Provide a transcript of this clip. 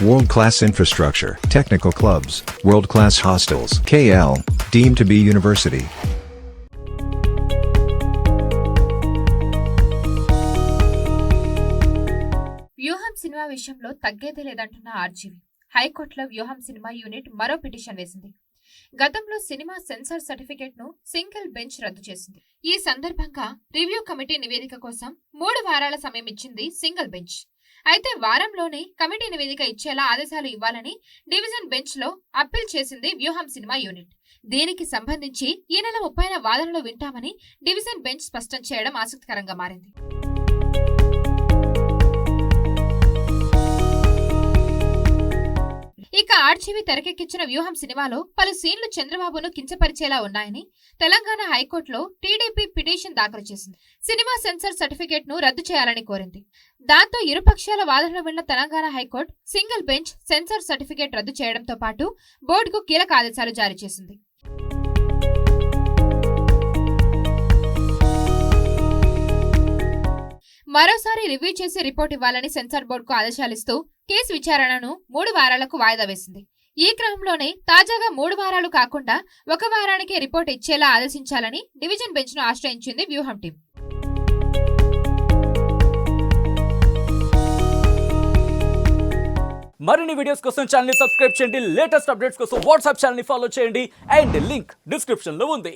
World-class infrastructure, technical clubs, world-class hostels. KL, deemed to be university. వ్యూహం cinema విషయంలో తగ్గేదే లేదంటున్న RGV. హైకోర్టులో వ్యూహం సినిమా యూనిట్ మరో పిటిషన్ వేసింది. గతంలో సినిమా సెన్సార్ సర్టిఫికేట్ ను సింగిల్ బెంచ్ రద్దు చేసింది. ఈ సందర్భంగా రివ్యూ కమిటీ నివేదిక కోసం 3 వారాల సమయం ఇచ్చింది సింగిల్ బెంచ్. అయితే వారంలోనే కమిటీ నివేదిక ఇచ్చేలా ఆదేశాలు ఇవ్వాలని డివిజన్ బెంచ్ లో అప్పీల్ చేసింది వ్యూహం సినిమా యూనిట్. దీనికి సంబంధించి ఈ నెల 30న వాదనలు వింటామని డివిజన్ బెంచ్ స్పష్టం చేయడం ఆసక్తికరంగా మారింది. ఇక ఆర్జీవి తెరకెక్కించిన వ్యూహం సినిమాలో పలు సీన్లు చంద్రబాబును కించపరిచేలా ఉన్నాయని తెలంగాణ హైకోర్టులో టీడీపీ పిటిషన్ దాఖలు చేసింది. సినిమా సెన్సార్ సర్టిఫికేట్ ను రద్దు చేయాలని కోరింది. దాంతో ఇరుపక్షాల వాదనలు విన్న Telangana high court single bench censor certificate రద్దు చేయడంతో పాటు బోర్డుకు కీలక ఆదేశాలు జారీ చేసింది. మరోసారి రివ్యూ చేసి రిపోర్ట్ ఇవ్వాలని సెన్సార్ బోర్డుకు ఆదేశాలిస్తూ కేసు విచారణను 3 వారాలకు వాయిదా వేసింది. ఈ క్రమంలోనే తాజాగా 3 వారాలు కాకుండా 1 వారానికే రిపోర్ట్ ఇచ్చేలా ఆదేశించాలని డివిజన్ బెంచ్ ను ఆశ్రయించింది వ్యూహం టీం. మరిన్ని వీడియోస్ కోసం ఛానల్ ని సబ్స్క్రైబ్ చేయండి. లేటెస్ట్ అప్డేట్స్ కోసం వాట్సాప్ ఛానల్ ని ఫాలో చేయండి. అండ్ లింక్ డిస్క్రిప్షన్ లో ఉంది.